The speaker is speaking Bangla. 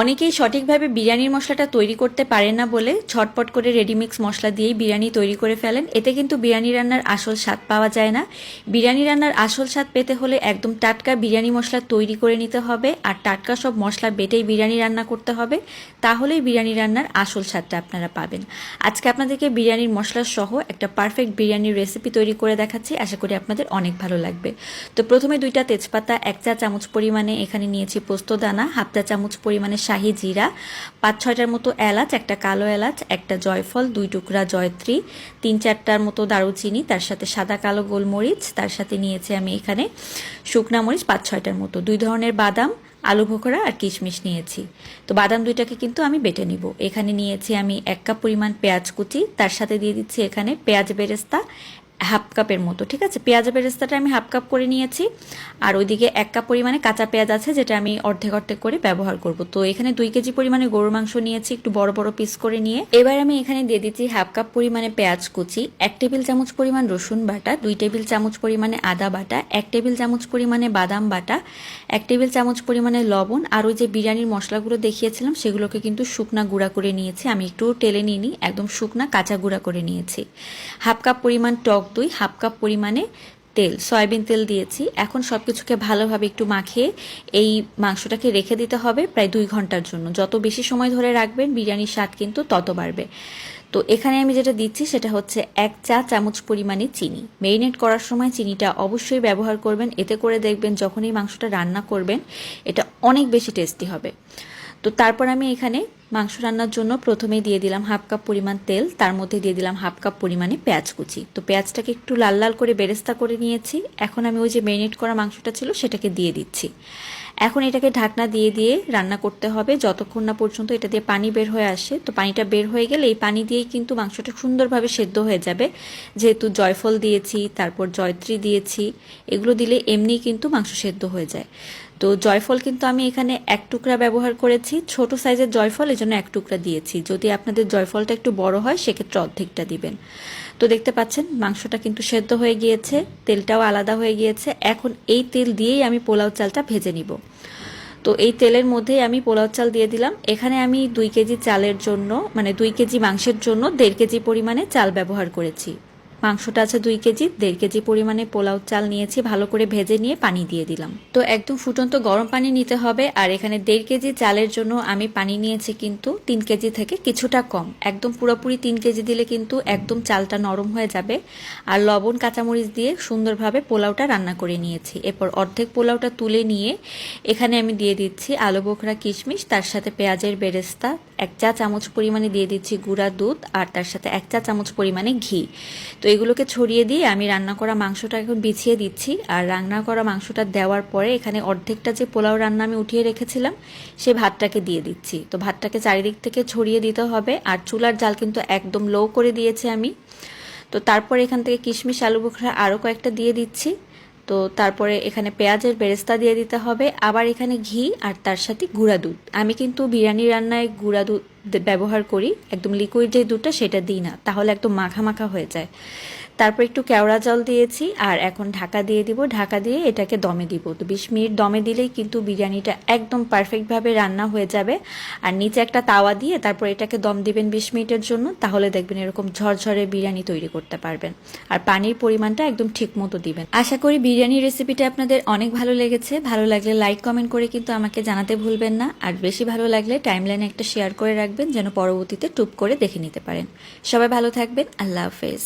অনেকেই সঠিকভাবে বিরিয়ানির মশলাটা তৈরি করতে পারেন না বলে ঝটপট করে রেডিমিক্স মশলা দিয়েই বিরিয়ানি তৈরি করে ফেলেন। এতে কিন্তু বিরিয়ানি রান্নার আসল স্বাদ পাওয়া যায় না। বিরিয়ানি রান্নার আসল স্বাদ পেতে হলে একদম টাটকা বিরিয়ানি মশলা তৈরি করে নিতে হবে, আর টাটকা সব মশলা বেটেই বিরিয়ানি রান্না করতে হবে। তাহলেই বিরিয়ানি রান্নার আসল স্বাদটা আপনারা পাবেন। আজকে আপনাদেরকে বিরিয়ানির মশলা সহ একটা পারফেক্ট বিরিয়ানির রেসিপি তৈরি করে দেখাচ্ছি। আশা করি আপনাদের অনেক ভালো লাগবে। তো প্রথমে 2টা তেজপাতা, 1 চা চামচ পরিমাণে এখানে নিয়েছি পোস্ত দানা, হাফ চা চামচ পরিমাণে শাহি জিরা, 5-6টার মতো এলাচ, একটা কালো এলাচ, একটা জয়ফল, 2 টুকরা জয়ত্রী, 3-4টার মতো দারুচিনি, তার সাথে সাদা কালো গোলমরিচ, তার সাথে নিয়েছি আমি এখানে শুকনা মরিচ 5-6টার মতো, 2 ধরনের বাদাম, আলু ভোকরা আর কিশমিশ নিয়েছি। তো বাদাম 2টাকে কিন্তু আমি বেটে নিব। এখানে নিয়েছি আমি 1 কাপ পরিমাণ পেঁয়াজ কুচি, তার সাথে দিয়ে দিচ্ছি এখানে পেঁয়াজ বেরেস্তা হাফ কাপের মতো, ঠিক আছে। পেঁয়াজ বেরেস্তাটা আমি হাফ কাপ করে নিয়েছি, আর ওইদিকে 1 কাপ পরিমাণে কাঁচা পেঁয়াজ আছে, যেটা আমি অর্ধেক অর্ধেক করে ব্যবহার করব। তো এখানে 2 কেজি পরিমাণে গরুর মাংস নিয়েছি, একটু বড় বড় পিস করে নিয়ে। এবার আমি এখানে দিয়ে দিচ্ছি হাফ কাপ পরিমাণে পেঁয়াজ কুচি, 1 টেবিল চামচ পরিমাণ রসুন বাটা, 2 টেবিল চামচ পরিমাণে আদা বাটা, 1 টেবিল চামচ পরিমাণে বাদাম বাটা, 1 টেবিল চামচ পরিমাণে লবণ, আর ওই যে বিরিয়ানির মশলাগুলো দেখিয়েছিলাম সেগুলোকে কিন্তু শুকনা গুঁড়া করে নিয়েছি। আমি একটু টেলে নিইনি, একদম শুকনা কাঁচা গুঁড়া করে নিয়েছি। হাফ কাপ পরিমাণ টক দই, হাফ কাপ পরিমাণে তেল, সয়াবিন তেল দিয়েছি। এখন সব কিছুকে ভালোভাবে একটু মাখিয়ে এই মাংসটাকে রেখে দিতে হবে প্রায় 2 ঘন্টার জন্য। যত বেশি সময় ধরে রাখবেন বিরিয়ানির স্বাদ কিন্তু তত বাড়বে। তো এখানে আমি যেটা দিচ্ছি সেটা হচ্ছে 1 চা চামচ পরিমাণে চিনি। মেরিনেট করার সময় চিনিটা অবশ্যই ব্যবহার করবেন, এতে করে দেখবেন যখন এই মাংসটা রান্না করবেন এটা অনেক বেশি টেস্টি হবে। তো তারপর আমি এখানে মাংস রান্নার জন্য প্রথমেই দিয়ে দিলাম হাফ কাপ পরিমাণ তেল, তার মধ্যে দিয়ে দিলাম হাফ কাপ পরিমাণে পেঁয়াজ কুচি। তো পেঁয়াজটাকে একটু লাল লাল করে বেরেস্তা করে নিয়েছি। এখন আমি ওই যে মেরিনেট করা মাংসটা ছিল সেটাকে দিয়ে দিচ্ছি। এখন এটাকে ঢাকনা দিয়ে দিয়ে রান্না করতে হবে যতক্ষণ না পর্যন্ত এটা দিয়ে পানি বের হয়ে আসে। তো পানিটা বের হয়ে গেলে এই পানি দিয়েই কিন্তু মাংসটা সুন্দরভাবে সেদ্ধ হয়ে যাবে, যেহেতু জয়ফল দিয়েছি, তারপর জয়ত্রী দিয়েছি, এগুলো দিলে এমনিই কিন্তু মাংস সেদ্ধ হয়ে যায়। তো জয়ফল কিন্তু আমি এখানে 1 টুকরা ব্যবহার করেছি, ছোট সাইজের জয়ফল, এজন্য 1 টুকরা দিয়েছি। যদি আপনাদের জয়ফলটা একটু বড় হয় সেক্ষেত্রে অর্ধেকটা দিবেন। তো দেখতে পাচ্ছেন মাংসটা কিন্তু সেদ্ধ হয়ে গিয়েছে, তেলটাও আলাদা হয়ে গিয়েছে। এখন এই তেল দিয়েই আমি পোলাও চালটা ভেজে নিব। তো এই তেলের মধ্যেই আমি পোলাও চাল দিয়ে দিলাম। এখানে আমি 2 কেজি চালের জন্য, মানে 2 কেজি মাংসের জন্য 1.5 কেজি পরিমাণে চাল ব্যবহার করেছি। মাংসটা আছে 2 কেজি, 1.5 কেজি পরিমাণে পোলাও চাল নিয়েছি, ভালো করে ভেজে নিয়ে পানি দিয়ে দিলাম। তো একদম ফুটন্ত গরম পানি নিতে হবে। আর এখানে 1.5 কেজি চালের জন্য আমি পানি নিয়েছি কিন্তু 3 কেজি থেকে কিছুটা কম। একদম পুরোপুরি 3 কেজি দিলে কিন্তু একদম চালটা নরম হয়ে যাবে। আর লবণ কাঁচামরিচ দিয়ে সুন্দরভাবে পোলাওটা রান্না করে নিয়েছি। এরপর অর্ধেক পোলাওটা তুলে নিয়ে এখানে আমি দিয়ে দিচ্ছি আলু বোখরা কিশমিশ, তার সাথে পেঁয়াজের বেরেস্তা, 1 চা চামচ পরিমাণে দিয়ে দিচ্ছি গুঁড়া দুধ, আর তার সাথে 1 চা চামচ পরিমাণে ঘি। তো এগুলোকে ছড়িয়ে দিয়ে আমি রান্না করা মাংসটা এখন বিছিয়ে দিচ্ছি। আর রান্না করা মাংসটা দেওয়ার পরে এখানে অর্ধেকটা যে পোলাও রান্না আমি উঠিয়ে রেখেছিলাম সেই ভাতটাকে দিয়ে দিচ্ছি। তো ভাতটাকে চারিদিক থেকে ছড়িয়ে দিতে হবে। আর চুলার জাল কিন্তু একদম লো করে দিয়েছি আমি। তো তারপরে এখান থেকে কিশমিশ আলু বোখরা আরও কয়েকটা দিয়ে দিচ্ছি। তো তারপরে এখানে পেঁয়াজের বেরেস্তা দিয়ে দিতে হবে, আবার এখানে ঘি, আর তার সাথে গুঁড়া দুধ। আমি কিন্তু বিরিয়ানি রান্নায় গুঁড়া দুধ ব্যবহার করি, একদম লিকুইড যে দুধটা সেটা দিই না, তাহলে একদম মাখা মাখা হয়ে যায়। তারপর একটু কেওড়া জল দিয়েছি, আর এখন ঢাকা দিয়ে দিব। ঢাকা দিয়ে এটাকে দমে দিব। তো 20 মিনিট দমে দিলেই কিন্তু বিরিয়ানিটা একদম পারফেক্টভাবে রান্না হয়ে যাবে। আর নিচে একটা তাওয়া দিয়ে তারপর এটাকে দম দিবেন 20 মিনিটের জন্য, তাহলে দেখবেন এরকম ঝরঝরে বিরিয়ানি তৈরি করতে পারবেন। আর পানির পরিমাণটা একদম ঠিক মতো দিবেন। আশা করি বিরিয়ানির রেসিপিটা আপনাদের অনেক ভালো লেগেছে। ভালো লাগলে লাইক কমেন্ট করে কিন্তু আমাকে জানাতে ভুলবেন না। আর বেশি ভালো লাগলে টাইমলাইনে একটা শেয়ার করে রাখবেন, যেন পরবর্তীতে টুপ করে দেখে নিতে পারেন। সবাই ভালো থাকবেন। আল্লাহ হাফেজ।